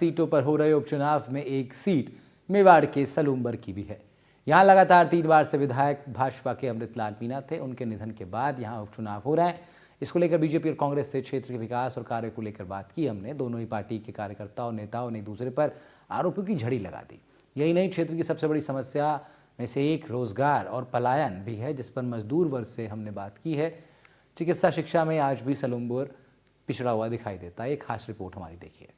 सीटों पर हो रहे उपचुनाव में एक सीट मेवाड़ के सलूम्बर की भी है। यहां लगातार 3 बार से विधायक भाजपा के अमृतलाल मीणा थे। उनके निधन के बाद यहां उपचुनाव हो रहे हैं। इसको लेकर बीजेपी और कांग्रेस से क्षेत्र के विकास और कार्य को लेकर बात की हमने। दोनों ही पार्टी के कार्यकर्ताओं नेताओं ने एक दूसरे पर आरोपों की झड़ी लगा दी। यही नहीं, क्षेत्र की सबसे बड़ी समस्या में से एक रोजगार और पलायन भी है, जिस पर मजदूर वर्ग से हमने बात की है। चिकित्सा शिक्षा में आज भी सलूम्बर पिछड़ा हुआ दिखाई देता है। एक खास रिपोर्ट हमारी देखिए।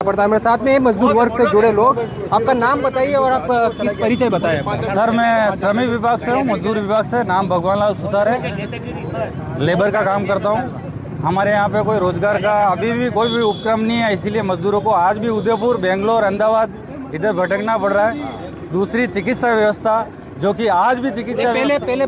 मेरे साथ में मजदूर वर्ग से जुड़े लोग, आपका नाम बताइए और आप किस परिचय बताएं। सर, मैं श्रमिक विभाग से हूँ, मजदूर विभाग से। नाम भगवान लाल सुतार है। लेबर का काम करता हूँ। हमारे यहाँ पे कोई रोजगार का अभी भी कोई भी उपक्रम नहीं है, इसीलिए मजदूरों को आज भी उदयपुर, बेंगलोर, अहमदाबाद इधर भटकना पड़ रहा है। दूसरी चिकित्सा व्यवस्था, जो कि आज भी चिकित्सा पहले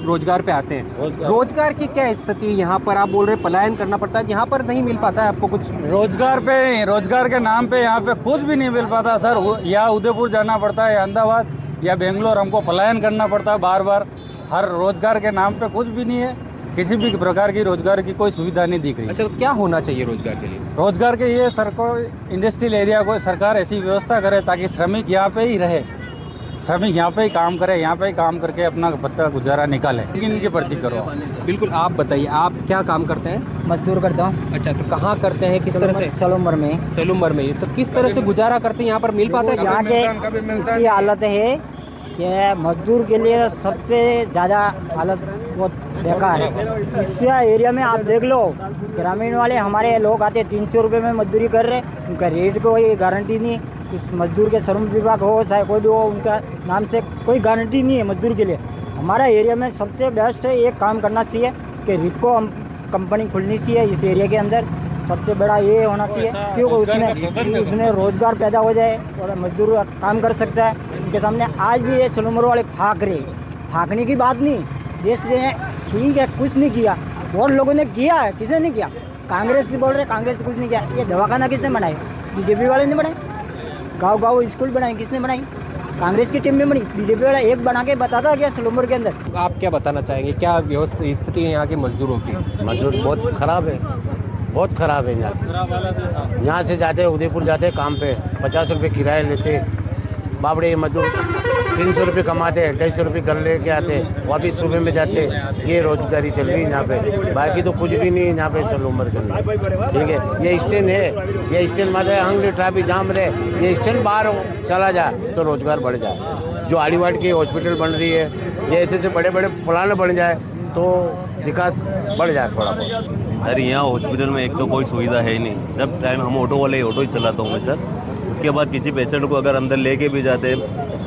रोजगार पे आते हैं। रोजगार की क्या स्थिति है यहाँ पर? आप बोल रहे पलायन करना पड़ता है, यहाँ पर नहीं मिल पाता है आपको कुछ? रोजगार के नाम पे यहाँ पे कुछ भी नहीं मिल पाता सर। या उदयपुर जाना पड़ता है, या अहमदाबाद या बेंगलोर, हमको पलायन करना पड़ता है बार बार। हर रोजगार के नाम पे कुछ भी नहीं है, किसी भी प्रकार की रोजगार की कोई सुविधा नहीं दी गई। अच्छा, तो क्या होना चाहिए रोजगार के लिए? रोजगार के ये इंडस्ट्रियल एरिया को सरकार ऐसी व्यवस्था करे ताकि श्रमिक यहाँ पे ही रहे, श्रमिक यहाँ पे ही काम करे, यहाँ पे ही काम करके अपना बत्ता गुजारा निकाले। लेकिन इनकी भर्ती करो। बिल्कुल, आप बताइए, आप क्या काम करते हैं? मजदूर करता हूँ। अच्छा, तो कहाँ करते हैं, किस तरह से? सलूम्बर में। सलूम्बर में। तो किस तरह से गुजारा करते हैं? यहाँ पर मिल पाता है? यहाँ के ऐसी हालत है कि मजदूर के लिए सबसे ज़्यादा हालत बहुत बेकार है। इस एरिया में आप देख लो, ग्रामीण वाले हमारे लोग आते 300 रुपये में मजदूरी कर रहे, उनका रेट को कोई गारंटी नहीं। इस मजदूर के श्रम विभाग हो चाहे कोई भी हो, उनका नाम से कोई गारंटी नहीं है मजदूर के लिए। हमारा एरिया में सबसे बेस्ट है, एक काम करना चाहिए कि रिको कंपनी खुलनी चाहिए इस एरिया के अंदर। सबसे बड़ा ये होना चाहिए क्योंकि उसमें रोजगार पैदा हो जाए और मजदूर काम कर सकता है। उनके सामने आज भी ये सलूम्बर वाले फाँकने की बात नहीं, देश ने ठीक है कुछ नहीं किया, और लोगों ने किया है। किसने नहीं किया? कांग्रेस बोल रहे कांग्रेस ने कुछ नहीं किया। ये दवाखाना किसने बनाए? बीजेपी वाले ने बनाए। गाँव स्कूल बनाए, किसने बनाई? कांग्रेस की टीम में बनी। बीजेपी वाला एक बना के बताता क्या सलूम्बर के अंदर? आप क्या बताना चाहेंगे, क्या व्यवस्था स्थिति है यहाँ के मजदूरों की? मजदूर बहुत खराब है, बहुत खराब है। यहाँ से जाते उदयपुर जाते काम पे 50 रुपये किराया लेते। बाबड़े मजदूर 300 रुपये कमाते, 250 रुपये कर ले के आते, वापिस सुबह में जाते। ये रोजगारी चल रही है यहाँ पे, बाकी तो कुछ भी नहीं है यहाँ पे सलूम्बर के अंदर। ठीक है, ये स्टैंड है, ये स्टैंड माता है, अंगली ट्रैफिक जाम रहे, ये स्टैंड बाहर चला जाए तो रोजगार बढ़ जाए। जो आड़ीवाड़ की हॉस्पिटल बन रही है, ये ऐसे बड़े बड़े प्लान बन जाए तो विकास बढ़ जाए थोड़ा बहुत। सर, यहाँ हॉस्पिटल में एक तो कोई सुविधा है ही नहीं। जब टाइम हम ऑटो ही चलाता हूँ मैं सर। उसके बाद किसी पेशेंट को अगर अंदर लेके भी जाते,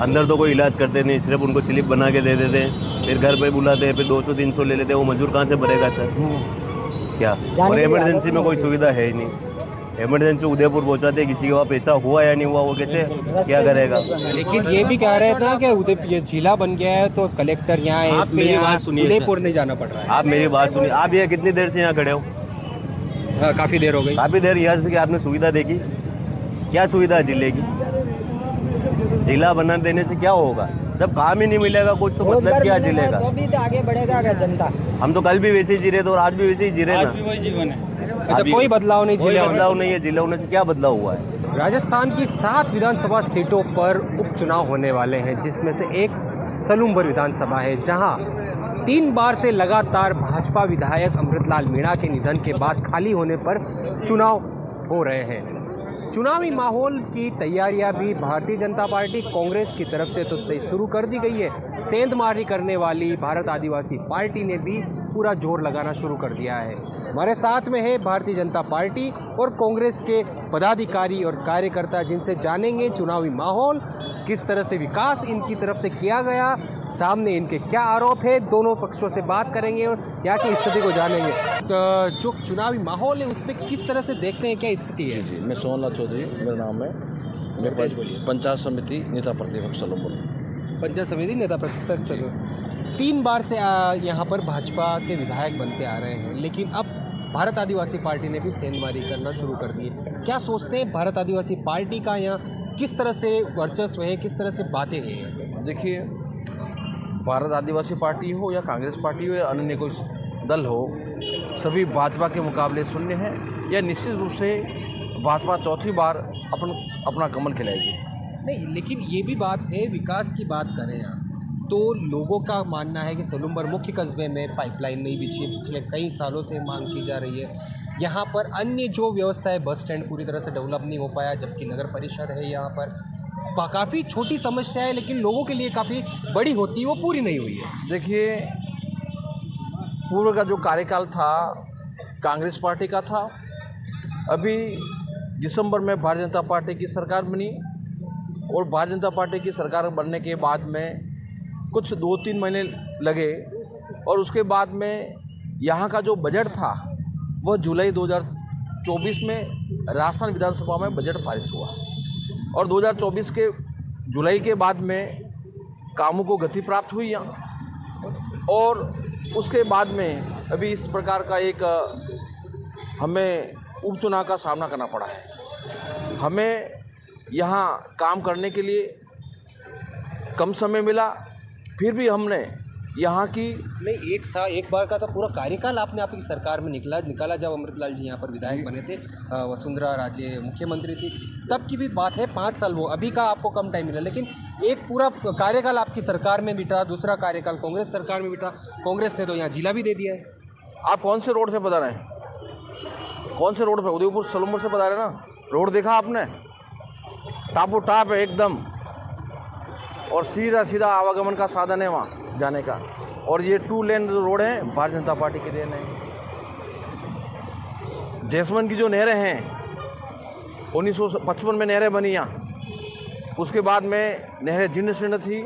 अंदर तो कोई इलाज करते नहीं, सिर्फ उनको स्लिप बना के दे देते, फिर घर पे बुलाते, फिर 200-300 ले लेते। वो मजदूर कहाँ से भरेगा सर? क्या? और इमरजेंसी में कोई सुविधा है ही नहीं। इमरजेंसी उदयपुर पहुँचाते, किसी के वहाँ पैसा हुआ या नहीं हुआ वो कैसे क्या करेगा? लेकिन ये भी कह रहे थे कि उदयपुर ये जिला बन गया है तो कलेक्टर यहाँ है, मेरी बात सुनिए, उदयपुर नहीं जाना पड़ रहा है। आप मेरी बात सुनिए। आप ये कितनी देर से यहाँ खड़े हो? काफ़ी देर हो गई। काफ़ी देर। यहाँ से आपने सुविधा देखी? क्या सुविधा है जिले की? जिला बना देने से क्या होगा? जब काम ही नहीं मिलेगा कुछ तो मतलब क्या जिले का? तो भी तो आगे बढ़ेगा क्या जनता? हम तो कल भी वैसे ही जी रहे थे और आज भी वैसे ही जी रहे ना। वही जीवन है। अच्छा, कोई बदलाव नहीं? कोई बदलाव नहीं है। जिले होने से क्या बदलाव हुआ है? राजस्थान की 7 विधानसभा सीटों पर उपचुनाव होने वाले हैं, जिसमें से एक सलूम्बर विधानसभा है, जहां 3 बार से लगातार भाजपा विधायक अमृतलाल मीणा के निधन के बाद खाली होने पर चुनाव हो रहे हैं। चुनावी माहौल की तैयारियां भी भारतीय जनता पार्टी कांग्रेस की तरफ से तो शुरू कर दी गई है। सेंधमारी करने वाली भारत आदिवासी पार्टी ने भी पूरा जोर लगाना शुरू कर दिया है। हमारे साथ में है भारतीय जनता पार्टी और कांग्रेस के पदाधिकारी और कार्यकर्ता, जिनसे जानेंगे चुनावी माहौल, किस तरह से विकास इनकी तरफ से किया गया, सामने इनके क्या आरोप है। दोनों पक्षों से बात करेंगे और यहाँ की स्थिति को जानेंगे। तो जो चुनावी माहौल है उस पर किस तरह से देखते हैं, क्या स्थिति है? जी, मैं सोमनाथ चौधरी मेरा नाम है। मैं पंचायत समिति नेता प्रतिपक्ष सलूम्बर। पंचायत समिति नेता प्रतिपक्ष 3 बार से यहाँ पर भाजपा के विधायक बनते आ रहे हैं, लेकिन अब भारत आदिवासी पार्टी ने भी सेंधमारी करना शुरू कर दी है। क्या सोचते हैं भारत आदिवासी पार्टी का यहाँ किस तरह से वर्चस्व है, किस तरह से बातें हैं? देखिए, भारत आदिवासी पार्टी हो या कांग्रेस पार्टी हो या अन्य कोई दल हो, सभी भाजपा के मुकाबले शून्य है। यह निश्चित रूप से भाजपा चौथी बार अपना कमल खिलाएगी। नहीं, लेकिन ये भी बात है, विकास की बात करें यहाँ तो लोगों का मानना है कि सलूम्बर मुख्य कस्बे में पाइपलाइन नहीं बिछी है, पिछले कई सालों से मांग की जा रही है। यहाँ पर अन्य जो व्यवस्था है, बस स्टैंड पूरी तरह से डेवलप नहीं हो पाया, जबकि नगर परिषद है यहाँ पर। काफ़ी छोटी समस्या है लेकिन लोगों के लिए काफ़ी बड़ी होती है, वो पूरी नहीं हुई है। देखिए, पूर्व का जो कार्यकाल था कांग्रेस पार्टी का था। अभी दिसंबर में भारतीय जनता पार्टी की सरकार बनी और भारतीय जनता पार्टी की सरकार बनने के बाद में कुछ 2-3 महीने लगे और उसके बाद में यहाँ का जो बजट था वह जुलाई 2024 में राजस्थान विधानसभा में बजट पारित हुआ और 2024 के जुलाई के बाद में कामों को गति प्राप्त हुई यहाँ। और उसके बाद में अभी इस प्रकार का एक हमें उपचुनाव का सामना करना पड़ा है। हमें यहाँ काम करने के लिए कम समय मिला, फिर भी हमने यहाँ की नहीं, एक बार का तो पूरा कार्यकाल आपने आपकी सरकार में निकाला जब अमृतलाल जी यहाँ पर विधायक बने थे, वसुंधरा राजे मुख्यमंत्री थी, तब की भी बात है। 5 साल वो, अभी का आपको कम टाइम मिला, लेकिन एक पूरा कार्यकाल आपकी सरकार में बिता, दूसरा कार्यकाल कांग्रेस सरकार में बिता। कांग्रेस ने तो यहाँ जिला भी दे दिया है। आप कौन से रोड से बता रहे हैं? कौन से रोड पे? उदयपुर सलूम्बर से बता रहे हैं ना? रोड देखा आपने? टापो टाप है एकदम और सीधा आवागमन का साधन है वहाँ जाने का। और ये 2 लेन रोड है, भारतीय जनता पार्टी की देन है। जैसमन की जो नहरें हैं 1955 में नहरें बनी यहाँ, उसके बाद में नहरें जीर्ण शीर्ण थी,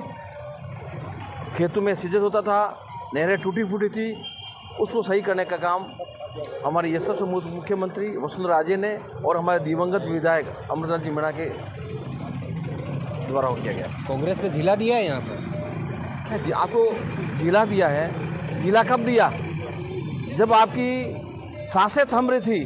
खेतों में सिंचाई होता था, नहरें टूटी फूटी थी। उसको सही करने का काम हमारे यशस्वी मुख्यमंत्री वसुंधरा राजे ने और हमारे दिवंगत विधायक अमृतलाल जी मीणा के द्वारा किया गया। कांग्रेस ने जिला दिया है यहाँ पर। आपको जिला दिया है? जिला कब दिया? जब आपकी सांसें थम रही थी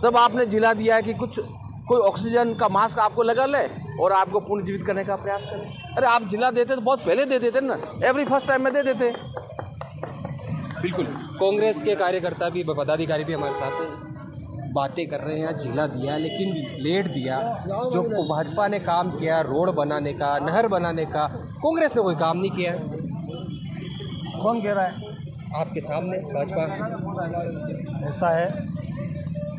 तब आपने जिला दिया है कि कोई ऑक्सीजन का मास्क आपको लगा ले और आपको पुनर्जीवित करने का प्रयास करें। अरे आप जिला देते तो बहुत पहले दे देते ना, एवरी फर्स्ट टाइम में दे देते। बिल्कुल, कांग्रेस के कार्यकर्ता भी, पदाधिकारी भी हमारे साथ हैं, बातें कर रहे हैं। जिला दिया लेकिन लेट दिया। जो भाजपा ने काम किया रोड बनाने का, नहर बनाने का, कांग्रेस ने कोई काम नहीं किया। कौन कह रहा है? आपके सामने भाजपा। ऐसा है,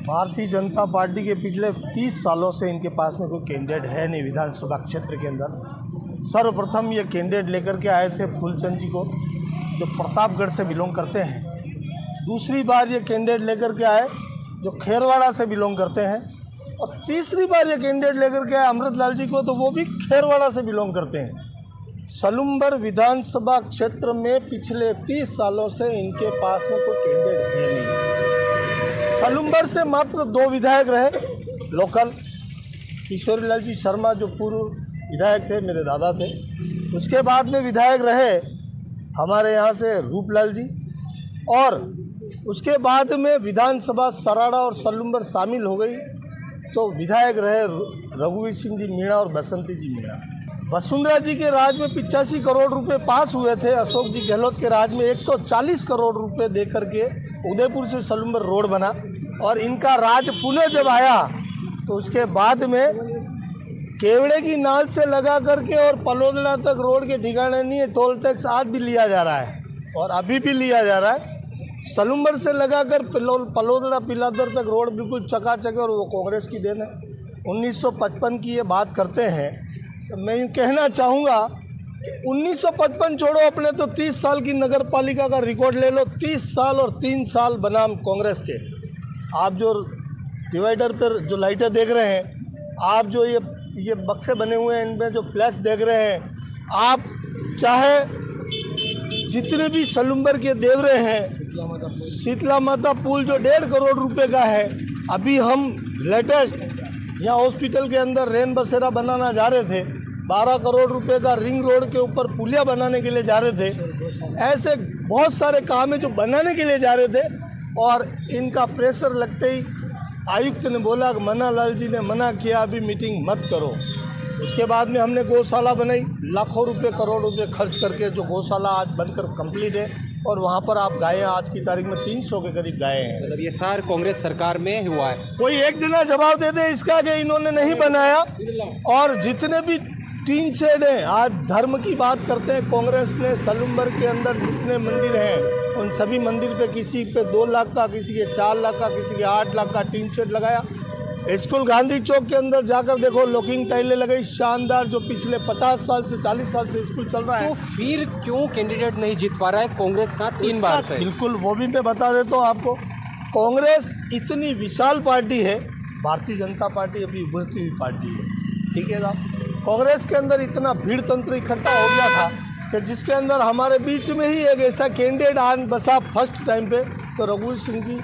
भारतीय जनता पार्टी के पिछले 30 सालों से इनके पास में कोई कैंडिडेट है नहीं विधानसभा क्षेत्र के अंदर। सर्वप्रथम ये कैंडिडेट लेकर के आए थे फूलचंद जी को, जो प्रतापगढ़ से बिलोंग करते हैं। दूसरी बार ये कैंडिडेट लेकर के आए जो खेरवाड़ा से बिलोंग करते हैं, और तीसरी बार ये कैंडिडेट लेकर के आए अमृतलाल जी को, तो वो भी खेरवाड़ा से बिलोंग करते हैं। सलूम्बर विधानसभा क्षेत्र में पिछले 30 सालों से इनके पास में कोई कैंडिडेट है नहीं। सलूम्बर से मात्र 2 विधायक रहे लोकल, किशोरीलाल जी शर्मा जो पूर्व विधायक थे, मेरे दादा थे। उसके बाद में विधायक रहे हमारे यहाँ से रूपलाल जी, और उसके बाद में विधानसभा सराड़ा और सलूम्बर शामिल हो गई तो विधायक रहे रघुवीर सिंह जी मीणा और बसंती जी मीणा। वसुंधरा जी के राज में 85 करोड़ रुपए पास हुए थे। अशोक जी गहलोत के राज में 140 करोड़ रुपए दे करके उदयपुर से सलूम्बर रोड बना, और इनका राज पुनः जब आया तो उसके बाद में केवड़े की नाल से लगा करके और पलोदड़ा तक रोड के ठिकाने नहीं है। टोल टैक्स आज भी लिया जा रहा है और अभी भी लिया जा रहा है। सलूम्बर से लगाकर पलोदड़ा पिलादर तक रोड बिल्कुल चकाचक है, और वो कांग्रेस की देन है। 1955 की ये बात करते हैं तो मैं यूँ कहना चाहूँगा कि 1955 छोड़ो, अपने तो 30 साल की नगर पालिका का रिकॉर्ड ले लो। 30 साल और 3 साल बनाम कांग्रेस के। आप जो डिवाइडर पर जो लाइटें देख रहे हैं, आप जो ये बक्से बने हुए हैं, इनमें जो फ्लैट्स देख रहे हैं, आप चाहे जितने भी सलूम्बर के देवरे हैं, शीतला माता पुल जो 1.5 करोड़ रुपए का है, अभी हम लेटेस्ट यहाँ हॉस्पिटल के अंदर रेन बसेरा बनाना जा रहे थे, 12 करोड़ रुपए का रिंग रोड के ऊपर पुलिया बनाने के लिए जा रहे थे। ऐसे बहुत सारे काम है जो बनाने के लिए जा रहे थे, और इनका प्रेशर लगते ही आयुक्त ने बोला, मन्नालाल जी ने मना किया, अभी मीटिंग मत करो। उसके बाद में हमने गौशाला बनाई, लाखों रुपए करोड़ रुपए खर्च करके, जो गौशाला आज बनकर कंप्लीट है। और वहाँ पर आप गाय आज की तारीख में 300 के करीब गाय हैं। मतलब ये सार कांग्रेस सरकार में हुआ है। कोई एक जना जवाब दे दे इसका कि इन्होंने नहीं बनाया। और जितने भी टीन शेड हैं, आज धर्म की बात करते हैं, कांग्रेस ने सलूम्बर के अंदर जितने मंदिर हैं उन सभी मंदिर पे किसी पे 2 लाख का, किसी के 4 लाख का, किसी के 8 लाख का टीन शेड लगाया। स्कूल गांधी चौक के अंदर जाकर देखो, लॉकिंग टाइलें लगाई शानदार, जो पिछले 50 साल से 40 साल से स्कूल चल रहा है। तो फिर क्यों कैंडिडेट नहीं जीत पा रहा है कांग्रेस का 3 बार से? बिल्कुल, वो भी मैं बता देता हूँ आपको। कांग्रेस इतनी विशाल पार्टी है, भारतीय जनता पार्टी अभी उभरती हुई पार्टी है, ठीक है ना। कांग्रेस के अंदर इतना भीड़ तंत्र इकट्ठा हो गया था कि जिसके अंदर हमारे बीच में ही एक ऐसा कैंडिडेट आन बसा फर्स्ट टाइम पे, तो रघुवीर सिंह जी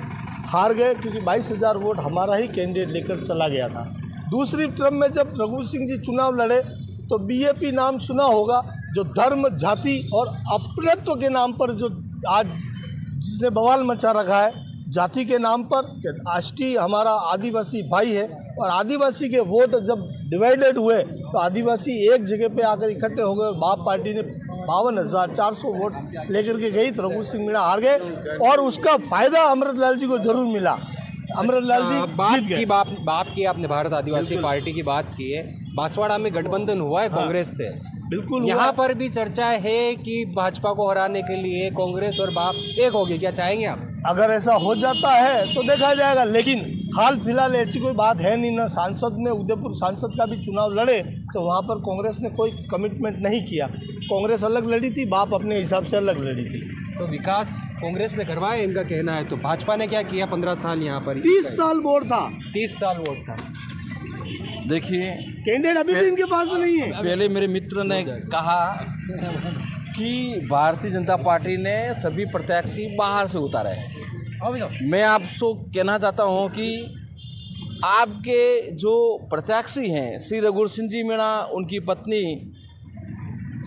हार गए, क्योंकि 22,000 वोट हमारा ही कैंडिडेट लेकर चला गया था। दूसरी टर्म में जब रघुवीर सिंह जी चुनाव लड़े तो बीजेपी नाम सुना होगा, जो धर्म, जाति और अपनत्व के नाम पर जो आज जिसने बवाल मचा रखा है, जाति के नाम पर कि एसटी हमारा आदिवासी भाई है, और आदिवासी के वोट जब डिवाइडेड हुए तो आदिवासी एक जगह पे आकर इकट्ठे हो गए और बाप पार्टी ने 52,400 वोट लेकर के गई, तो रघुवीर सिंह मीणा हार गए। और उसका फायदा अमृतलाल जी को जरूर मिला। अमृतलाल जी जीत गए। बात की आपने भारत आदिवासी पार्टी की बात की है, बांसवाड़ा में गठबंधन हुआ है कांग्रेस से, बिल्कुल। यहाँ पर भी चर्चा है कि भाजपा को हराने के लिए कांग्रेस और बाप एक हो गए, क्या चाहेंगे आप? अगर ऐसा हो जाता है तो देखा जाएगा, लेकिन हाल फिलहाल ऐसी कोई बात है नहीं ना। सांसद ने उदयपुर सांसद का भी चुनाव लड़े तो वहाँ पर कांग्रेस ने कोई कमिटमेंट नहीं किया। कांग्रेस अलग लड़ी थी, बाप अपने हिसाब से अलग लड़ी थी। तो विकास कांग्रेस ने करवाया इनका कहना है, तो भाजपा ने क्या किया 15 साल यहाँ पर? 30 साल वोट था, 30 साल वोट था। देखिए, कैंडिडेट अभी भी इनके पास में नहीं है। पहले मेरे मित्र ने कहा कि भारतीय जनता पार्टी ने सभी प्रत्याशी बाहर से उतारे हैं। मैं आपसे कहना चाहता हूं कि आपके जो प्रत्याशी हैं श्री रघुवीर सिंह जी मीणा, उनकी पत्नी,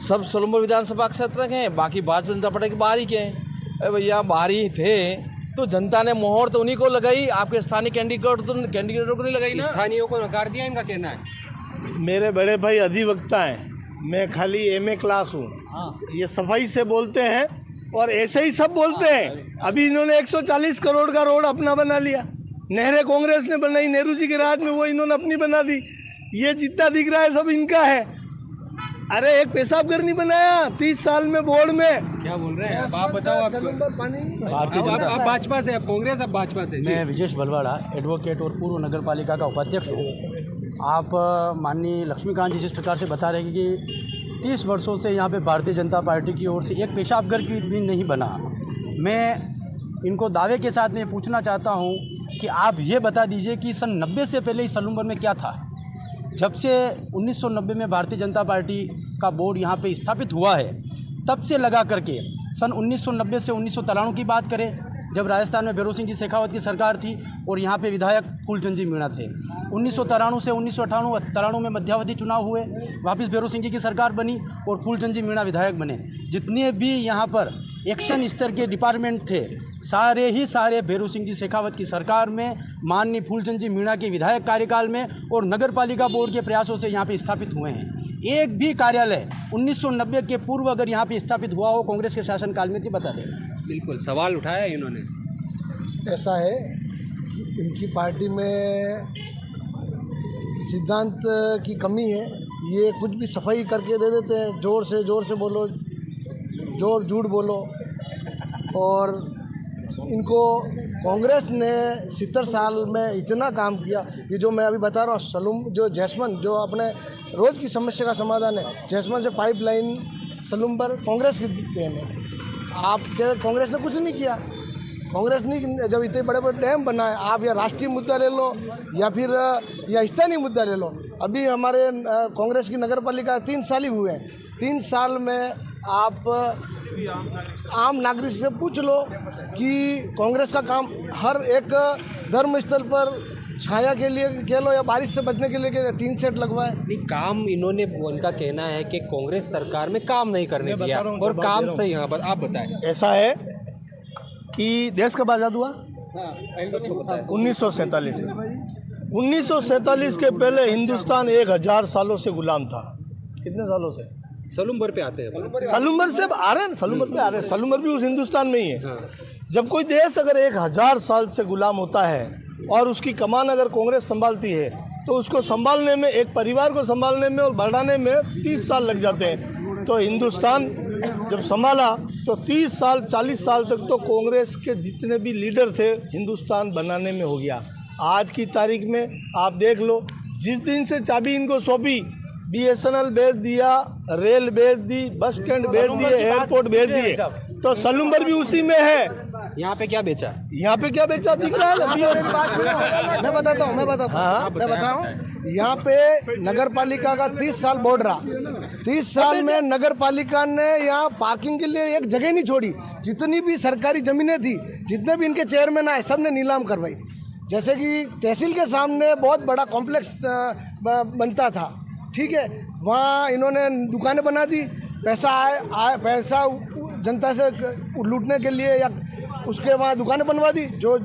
सब सलूम्बर विधानसभा क्षेत्र के हैं, बाकी भारतीय जनता पार्टी के बाहर ही के हैं। अरे भैया, बाहर ही थे तो जनता ने मोहर तो उन्हीं को लगाई, आपके स्थानीय कैंडिडेटों को नहीं लगाई ना। स्थानीयों को नकार दिया, इनका कहना है। मेरे बड़े भाई अधिवक्ता हैं, मैं खाली MA क्लास हूँ। ये सफाई से बोलते हैं और ऐसे ही सब बोलते हैं। अभी इन्होंने 140 करोड़ का रोड अपना बना लिया, नहरें कांग्रेस ने बनाई, नेहरू जी के राज में, वो इन्होंने अपनी बना दी। ये जितना दिख रहा है सब इनका है। अरे एक पेशाब घर नहीं बनाया 30 साल में बोर्ड में। क्या बोल रहे हैं आप बताओ। आप भाजपा से, आप कांग्रेस, आप भाजपा से? मैं विजेश भलवाड़ा, एडवोकेट और पूर्व नगर पालिका का उपाध्यक्ष हूँ। आप माननीय लक्ष्मीकांत जी जिस प्रकार से बता रहे हैं कि 30 वर्षों से यहाँ पे भारतीय जनता पार्टी की ओर से एक पेशाब घर भी नहीं बना, मैं इनको दावे के साथ में पूछना चाहता हूँ कि आप ये बता दीजिए कि सन 90 से पहले इस सलूम्बर में क्या था। जब से 1990 में भारतीय जनता पार्टी का बोर्ड यहाँ पे स्थापित हुआ है, तब से लगा करके सन 1990 से 1993 की बात करें, जब राजस्थान में भैरों सिंह जी शेखावत की सरकार थी और यहाँ पे विधायक फूलचंद जी मीणा थे। 1993 से 1998 में मध्यावधि चुनाव हुए, वापस भैरों सिंह जी की सरकार बनी और फूलचंद जी मीणा विधायक बने। जितने भी यहाँ पर एक्शन स्तर के डिपार्टमेंट थे, सारे भैरों सिंह जी शेखावत की सरकार में, माननीय फूलचंद जी मीणा के विधायक कार्यकाल में और नगर पालिका बोर्ड के प्रयासों से यहाँ पे स्थापित हुए हैं। एक भी कार्यालय 1990 के पूर्व अगर यहाँ पे स्थापित हुआ हो कांग्रेस के शासनकाल में, तो बता दें। बिल्कुल सवाल उठाया इन्होंने। ऐसा है कि इनकी पार्टी में सिद्धांत की कमी है। ये कुछ भी सफाई करके दे देते हैं, जोर से बोलो, झूठ बोलो। और इनको कांग्रेस ने 70 साल में इतना काम किया, ये जो मैं अभी बता रहा हूँ, जो जैसमन, जो अपने रोज़ की समस्या का समाधान है, जैसमन से पाइपलाइन सलूम्बर कांग्रेस की देन है। आप कांग्रेस ने कुछ नहीं किया। कांग्रेस ने जब इतने बड़े बड़े डैम बनाए, आप या राष्ट्रीय मुद्दा ले लो या फिर या स्थानीय मुद्दा ले लो। अभी हमारे कांग्रेस की नगर पालिका 3 साल ही हुए हैं। 3 साल में आप आम नागरिक से पूछ लो कि कांग्रेस का काम हर एक धर्म स्थल पर छाया के लिए कह लो या बारिश से बचने के लिए टीन सेट लगवाए। नहीं, काम इन्होंने, उनका कहना है कि कांग्रेस सरकार में काम नहीं करने दिया और काम सही। यहाँ पर आप बताएं। ऐसा है कि देश कब आज़ाद हुआ? 1947 में। 1947 के पहले हिंदुस्तान 1000 सालों से गुलाम था। कितने सालों से? सलूम्बर पे आते हैं, सलूम्बर से आ रहे हैं, सलूम्बर पे आ रहे हैं। सलूम्बर भी उस हिंदुस्तान में ही है। जब कोई देश अगर 1000 साल से गुलाम होता है और उसकी कमान अगर कांग्रेस संभालती है तो उसको संभालने में, एक परिवार को संभालने में और बढ़ाने में 30 साल लग जाते हैं। तो हिंदुस्तान जब संभाला तो 30 साल 40 साल तक तो कांग्रेस के जितने भी लीडर थे हिंदुस्तान बनाने में हो गया। आज की तारीख में आप देख लो, जिस दिन से चाबी इनको सौंपी, BSNL भेज दिया, रेल भेज दी, बस स्टैंड भेज दिए, एयरपोर्ट भेज दिए, तो सलूम्बर भी उसी में है। यहाँ पे क्या बेचा? यहाँ पे क्या बेचा दिख रहा है? अभी मेरी बात सुनो, मैं बताता हूँ, मैं बता रहा हूँ। यहाँ पे नगर पालिका का 30 साल बोर्ड रहा। 30 साल में नगर पालिका ने यहाँ पार्किंग के लिए एक जगह नहीं छोड़ी। जितनी भी सरकारी जमीनें थी, जितने भी इनके चेयरमैन आए, सब ने नीलाम करवाई। जैसे कि तहसील के सामने बहुत बड़ा कॉम्प्लेक्स बनता था, ठीक है, वहाँ इन्होंने दुकानें बना दी। पैसा जनता से लूटने के लिए या उसके वहाँ दुकानें बनवा दी जो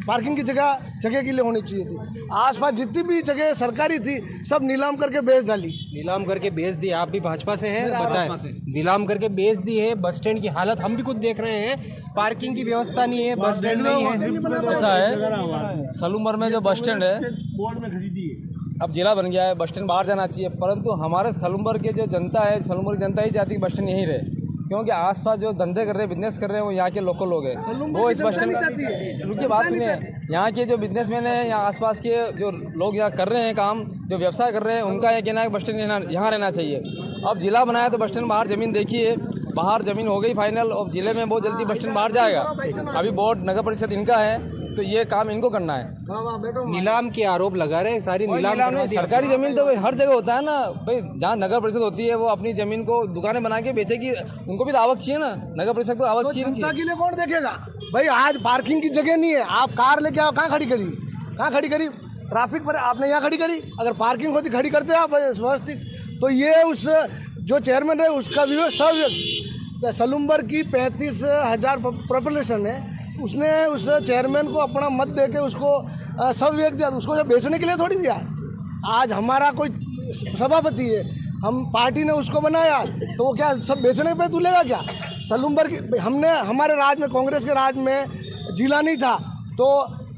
पार्किंग की जगह के लिए होनी चाहिए थी। आसपास जितनी भी जगह सरकारी थी सब नीलाम करके बेच डाली। नीलाम करके बेच दी। आप भी भाजपा से हैं, बताएं। नीलाम करके बेच दी है। बस स्टैंड की हालत हम भी खुद देख रहे हैं, पार्किंग की व्यवस्था नहीं है, बस स्टैंड नहीं है। ऐसा है, सलूम्बर में जो बस स्टैंड है बोर्ड में खरीदी है, अब जिला बन गया है, बस स्टैंड बाहर जाना चाहिए, परंतु हमारे सलूम्बर के जो जनता है, सलूम्बर की जनता ही चाहती है बस स्टैंड यहीं रहे, क्योंकि आसपास जो धंधे कर रहे हैं, बिजनेस कर रहे हैं, वो यहाँ के लोकल लोग हैं। वो इस बस स्टैंड रुकिए बात सुनिए, यहाँ के जो बिजनेसमैन हैं या आसपास के जो लोग यहाँ कर रहे हैं काम, जो व्यवसाय कर रहे हैं, उनका यह कहना है बस स्टैंड यहाँ रहना चाहिए। अब जिला बनाया तो बस स्टैंड बाहर ज़मीन देखिए, बाहर ज़मीन हो गई फाइनल, और जिले में बहुत जल्दी बस स्टैंड बाहर जाएगा। अभी बोर्ड नगर परिषद इनका है, तो ये काम इनको करना है। नीलाम के आरोप लगा रहे हैं, सारी नीलाम नहीं, सरकारी जमीन तो भाई हर जगह होता है ना भाई, जहाँ नगर परिषद होती है वो अपनी जमीन को दुकानें बना के बेचेगी, उनको भी तो आवक चाहिए ना, नगर परिषद को आवक चाहिए। जनता के लिए कौन देखेगा भाई? आज पार्किंग की जगह नहीं है, आप कार लेके आओ, कहाँ खड़ी करी? ट्रैफिक पर आपने यहाँ खड़ी करी। अगर पार्किंग होती खड़ी करते आप व्यवस्थित, तो ये उस जो चेयरमैन है उसका भी सलूम्बर की 35,000 पॉपुलेशन है, उसने उस चेयरमैन को अपना मत दे के उसको सब विवेक दिया, उसको जब बेचने के लिए थोड़ी दिया। आज हमारा कोई सभापति है, हम पार्टी ने उसको बनाया, तो वो क्या सब बेचने पे तुलेगा क्या? सलूम्बर की हमने, हमारे राज में, कांग्रेस के राज में जिला नहीं था, तो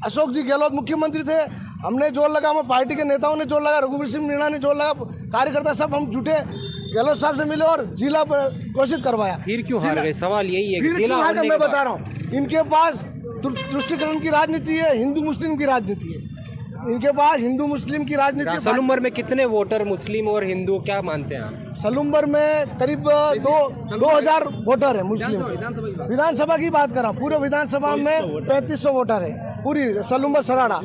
अशोक जी गहलोत मुख्यमंत्री थे, हमने जोर लगा, हमारे पार्टी के नेताओं ने जोर लगा, रघुवीर सिंह मीणा ने जोर लगा, कार्यकर्ता सब हम जुटे, गहलोत साहब से मिले और जिला घोषित करवाया। फिर क्यों हार गए? सवाल यही है। फिर क्यों हार गए? मैं बता रहा हूँ, इनके पास तुष्टिकरण की राजनीति है, हिंदू मुस्लिम की राजनीति है, इनके पास हिंदू मुस्लिम की राजनीति। सलूम्बर में कितने वोटर मुस्लिम और हिंदू क्या मानते हैं आप? सलूम्बर में करीब 2000 वोटर है मुस्लिम। विधानसभा की बात करा, पूरे विधानसभा में 3500 वोटर है, पूरी सलूम्बर सराड़ा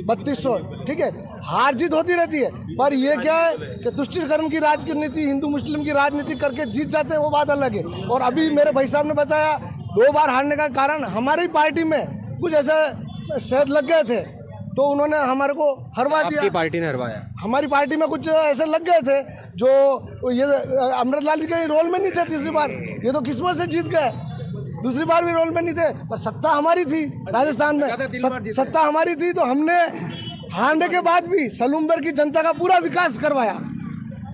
3200, ठीक है। हार जीत होती रहती है, पर ये क्या है कि तुष्टिकरण की राजनीति, हिंदू मुस्लिम की राजनीति करके जीत जाते हैं, वो बात अलग है। और अभी मेरे भाई साहब ने बताया 2 बार हारने का कारण हमारी पार्टी में कुछ ऐसे शहद लग गए थे, तो उन्होंने हमारे को हरवा दिया। आपकी पार्टी ने हरवाया? हमारी पार्टी में कुछ ऐसे लग गए थे जो ये अमृतलाल के रोल में नहीं थे। तीसरी बार ये तो किस्मत से जीत गए, दूसरी बार भी रोल में नहीं थे, पर सत्ता हमारी थी राजस्थान में, सत्ता हमारी थी, तो हमने हारने के बाद भी सलूम्बर की जनता का पूरा विकास करवाया।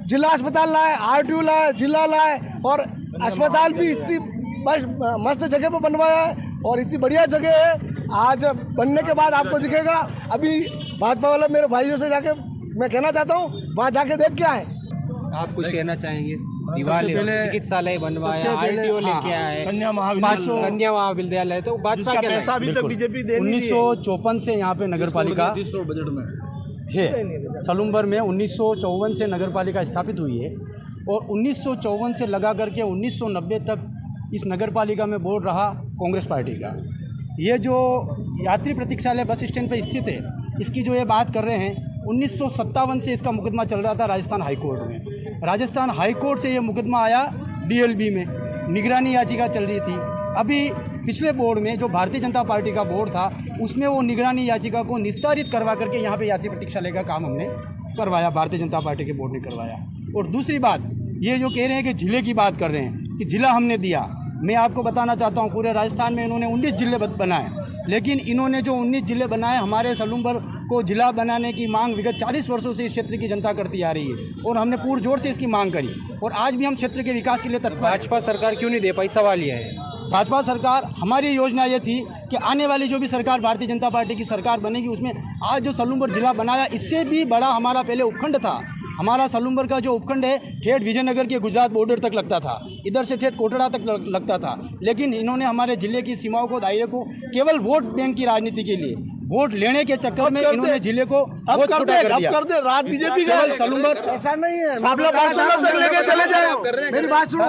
जिला अस्पताल लाए, RTO लाए, जिला लाए, और अस्पताल भी इतनी मस्त जगह पर बनवाया है, और इतनी बढ़िया जगह है। आज बनने के बाद आपको दिखेगा, अभी भाजपा वाले मेरे भाइयों से जाके मैं कहना चाहता हूँ, वहाँ जाके देख के आए। आप कुछ कहना चाहेंगे? चिकित्सालय बनवाया, RTO लेके आए, कन्या महाविद्यालय, तो भाजपा के पैसा भी तो बीजेपी दे 1954 से यहाँ पे नगर पालिका बजट में है। सलूम्बर में 1954 से नगर पालिका स्थापित हुई है, और 1954 से लगा करके 1990 तक इस नगर पालिका में बोर्ड रहा कांग्रेस पार्टी का। ये जो यात्री प्रतीक्षालय बस स्टैंड पर स्थित है, इसकी जो ये बात कर रहे हैं, 1957 से इसका मुकदमा चल रहा था राजस्थान हाई कोर्ट में। राजस्थान हाई कोर्ट से ये मुकदमा आया DLB में, निगरानी याचिका चल रही थी। अभी पिछले बोर्ड में जो भारतीय जनता पार्टी का बोर्ड था, उसमें वो निगरानी याचिका को निस्तारित करवा करके यहाँ पे यात्री प्रतीक्षालय का काम हमने करवाया, भारतीय जनता पार्टी के बोर्ड ने करवाया। और दूसरी बात, ये जो कह रहे हैं कि जिले की बात कर रहे हैं कि जिला हमने दिया, मैं आपको बताना चाहता हूँ, पूरे राजस्थान में इन्होंने 19 जिले बनाए, लेकिन इन्होंने जो 19 ज़िले बनाए, हमारे सलूम्बर को ज़िला बनाने की मांग विगत 40 वर्षों से इस क्षेत्र की जनता करती आ रही है और हमने पूरे जोर से इसकी मांग करी और आज भी हम क्षेत्र के विकास के लिए तत्पर। भाजपा सरकार क्यों नहीं दे पाई, सवाल ये है। भाजपा सरकार, हमारी योजना ये थी कि आने वाली जो भी सरकार भारतीय जनता पार्टी की सरकार बनेगी उसमें आज जो सलूम्बर जिला बनाया इससे भी बड़ा हमारा पहले उपखंड था। हमारा सलूम्बर का जो उपखंड है ठेठ विजयनगर के गुजरात बॉर्डर तक लगता था, इधर से ठेठ कोटड़ा तक लगता था, लेकिन इन्होंने हमारे जिले की सीमाओं को, दायरे को केवल वोट बैंक की राजनीति के लिए, वोट लेने के चक्कर में इन्होंने जिले को बहुत छोटा कर दिया। रात बीजेपी केवल सलूम्बर ऐसा नहीं है, लेके चले जाओ। मेरी बात सुनो,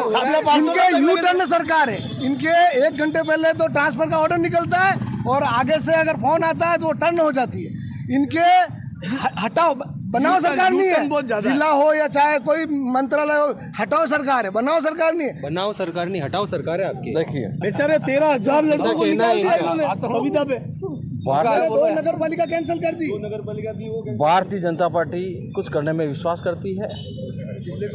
इनके यू टर्न सरकार है, इनके 1 घंटे पहले तो ट्रांसफर का ऑर्डर निकलता है और आगे से अगर फोन आता है तो वो टर्न हो जाती है। इनके हटाओ बनाओ सरकार नहीं है, जिला हो या चाहे कोई मंत्रालय हो, हटाओ सरकार है, बनाओ सरकार नहीं है। बनाओ सरकार नहीं, हटाओ सरकार है आपकी। देखिए बेचारे 13,000 लड़कों को निकाल दिया इन्होंने संविदा पे, 2 नगर पालिका कैंसिल कर दी। भारतीय जनता पार्टी कुछ करने में विश्वास करती है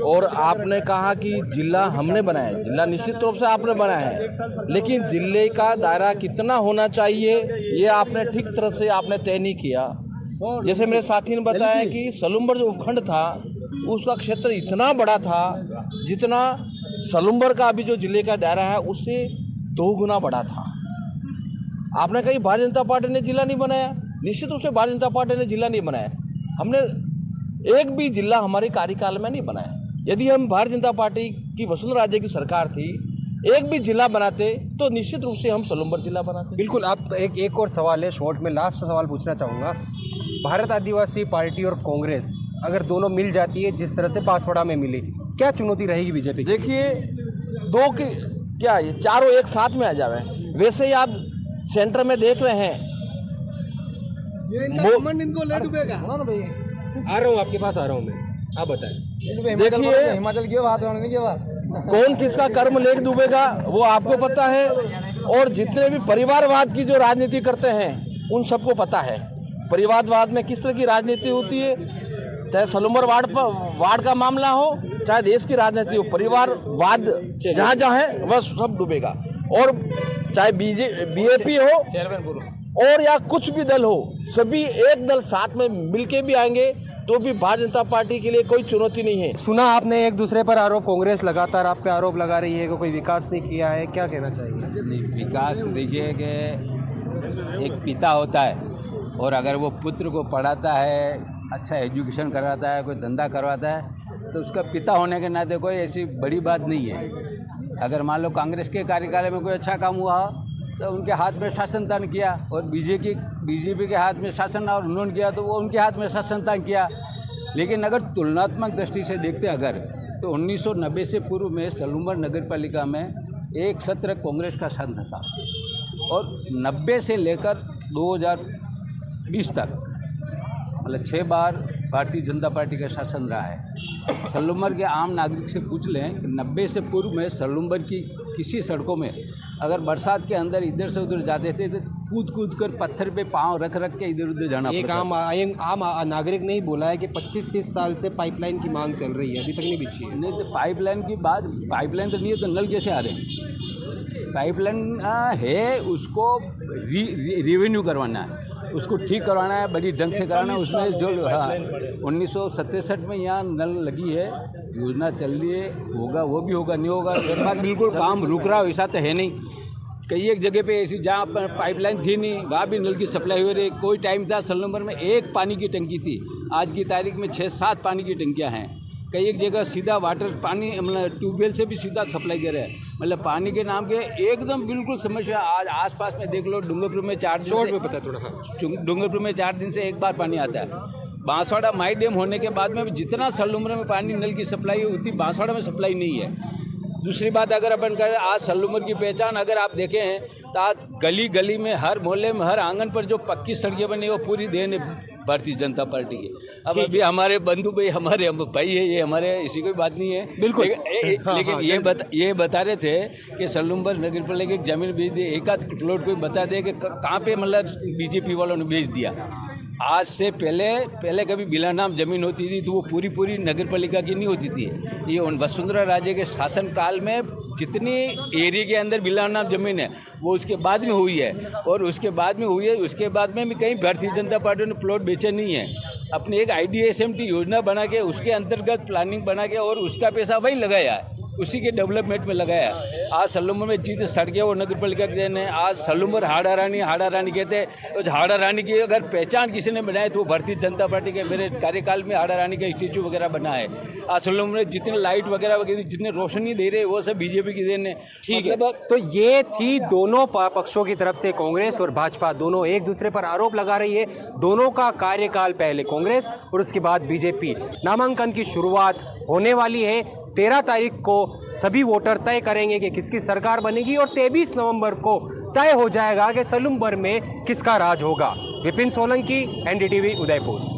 और आपने कहा कि जिला हमने बनाया है, जिला निश्चित रूप से आपने बनाया है, लेकिन जिले का दायरा कितना होना चाहिए ये आपने ठीक तरह से आपने तय नहीं किया। जैसे मेरे साथी ने बताया कि सलूम्बर जो उपखंड था उसका क्षेत्र इतना बड़ा था जितना सलूम्बर का अभी जो जिले का दायरा है उससे 2 गुना बड़ा था। आपने कहा भारतीय जनता पार्टी ने जिला नहीं बनाया, निश्चित रूप से भारतीय जनता पार्टी ने जिला नहीं बनाया। हमने एक भी जिला हमारे कार्यकाल में नहीं बनाया। यदि हम भारतीय जनता पार्टी की वसुंधरा राजे की सरकार थी, एक भी जिला बनाते तो निश्चित रूप से हम सलूम्बर जिला बनाते। बिल्कुल। आप एक और सवाल है शॉर्ट में, लास्ट सवाल पूछना चाहूँगा। भारत आदिवासी पार्टी और कांग्रेस अगर दोनों मिल जाती है जिस तरह से बांसवाड़ा में मिली, क्या चुनौती रहेगी बीजेपी? देखिए, 2 की क्या ये चारों एक साथ में आ जावे। वैसे ही आप सेंटर में देख रहे हैं, इनको ले डूबेगा। आ रहा हूँ आपके पास, आ रहा हूँ मैं, आप बताएं। देखिए, हिमाचल की बात होने की बात, कौन किसका कर्म लेख डूबेगा वो आपको पता है, और जितने भी परिवारवाद की जो राजनीति करते हैं उन सबको पता है परिवारवाद में किस तरह की राजनीति होती है। चाहे सलूम्बर वार्ड का मामला हो, चाहे देश की राजनीति हो, परिवारवाद जहाँ जहाँ है वह सब डूबेगा। और चाहे बीजेपी हो और या कुछ भी दल हो, सभी एक दल साथ में मिलके भी आएंगे तो भी भारतीय जनता पार्टी के लिए कोई चुनौती नहीं है। सुना आपने एक दूसरे पर आरोप, कांग्रेस लगातार आप पे आरोप लगा रही है कि कोई विकास नहीं किया है, क्या कहना चाहिए? विकास देखिए कि एक पिता होता है और अगर वो पुत्र को पढ़ाता है, अच्छा एजुकेशन कराता है, कोई धंधा करवाता है, तो उसका पिता होने के नाते कोई ऐसी बड़ी बात नहीं है। अगर मान लो कांग्रेस के कार्यकाल में कोई अच्छा काम हुआ तो उनके हाथ में शासन दान किया, और बीजेपी के हाथ में शासन और उन्होंने किया तो वो उनके हाथ में शासन दान किया। लेकिन अगर तुलनात्मक दृष्टि से देखते अगर, तो 1990 से पूर्व में सलूम्बर नगर पालिका में एक सत्र कांग्रेस का शासन था, और 90 से लेकर 2020 तक मतलब 6 बार भारतीय जनता पार्टी का शासन रहा है। सलूम्बर के आम नागरिक से पूछ लें कि 90 से पूर्व में सलूम्बर की किसी सड़कों में अगर बरसात के अंदर इधर से उधर जाते थे तो कूद कर पत्थर पे पांव रख के इधर उधर जाना एक आम नागरिक ने ही बोला है कि 25-30 साल से पाइपलाइन की मांग चल रही है, अभी तक नहीं बिछी है। नहीं तो पाइपलाइन की बात, पाइपलाइन तो नहीं है तो नल कैसे आ रहे हैं? पाइपलाइन है, उसको रिवेन्यू करवाना है, उसको ठीक करवाना है, बड़ी ढंग से कराना है। उसमें जो 1967 में यहाँ नल लगी है, योजना चल रही है, होगा वो भी होगा, नहीं होगा बात बिल्कुल काम रुक रहा है वैसा तो है नहीं। कई एक जगह पे ऐसी जहाँ पर पाइपलाइन थी नहीं, वहाँ भी नल की सप्लाई हो रही है। कोई टाइम था सलूम्बर में 1 पानी की टंकी थी, आज की तारीख में 6-7 पानी की टंकियाँ हैं। कई एक जगह सीधा वाटर पानी मतलब ट्यूबवेल से भी सीधा सप्लाई दे रहे हैं। मतलब पानी के नाम के एकदम बिल्कुल समस्या। आज आसपास में देख लो, डूंगरपुर में 4 दिन शॉर्ट में पता है थोड़ा, डूंगरपुर में 4 दिन से एक बार पानी आता है। बांसवाड़ा माई डैम होने के बाद में जितना सलूम्बर में पानी नल की सप्लाई है उतनी बांसवाड़ा में सप्लाई नहीं है। दूसरी बात अगर अपन करें, आज सलूम्बर की पहचान अगर आप देखें हैं तो आज गली गली में, हर मोहल्ले में, हर आंगन पर जो पक्की सड़कें बनी वो पूरी देन है भारतीय जनता पार्टी की। अब अभी हमारे बंधु भाई, हमारे भाई है, ये हमारे ऐसी कोई बात नहीं है बिल्कुल। लेकिन ये बता रहे थे कि सलूम्बर नगर पालिका की जमीन बेच दी, एक आध प्लॉट कोई बता दे कि कहाँ पे मतलब बीजेपी वालों ने बेच दिया। आज से पहले कभी बिला नाम जमीन होती थी तो वो पूरी नगर पालिका की नहीं होती थी। ये वसुंधरा राजे के शासन काल में जितनी एरिया के अंदर बिल्ला नाम ज़मीन है वो उसके बाद में हुई है, और उसके बाद में हुई है, उसके बाद में भी कहीं भारतीय जनता पार्टी ने प्लॉट बेचा नहीं है। अपनी एक IDSMT योजना बना के उसके अंतर्गत प्लानिंग बना के और उसका पैसा वही लगाया है, उसी के डेवलपमेंट में लगाया है। आज सलूम्बर में जितने सड़कें वो नगर पालिका के देन है। आज सलूम्बर हाड़ा रानी कहते हैं। उस हाड़ा रानी की अगर पहचान किसी ने बनाई तो वो भारतीय जनता पार्टी के मेरे कार्यकाल में हाड़ा रानी का स्टेचू वगैरह बना है। आज सलूम्बर में जितने लाइट वगैरह जितने रोशनी दे रहे वो सब बीजेपी की देन है। ठीक है, तो ये थी दोनों पक्षों की तरफ से, कांग्रेस और भाजपा दोनों एक दूसरे पर आरोप लगा रही है। दोनों का कार्यकाल पहले कांग्रेस और उसके बाद बीजेपी। नामांकन की शुरुआत होने वाली है। 13 तारीख को सभी वोटर तय करेंगे कि किसकी सरकार बनेगी और 23 नवंबर को तय हो जाएगा कि सलूम्बर में किसका राज होगा। विपिन सोलंकी, NDTV, उदयपुर।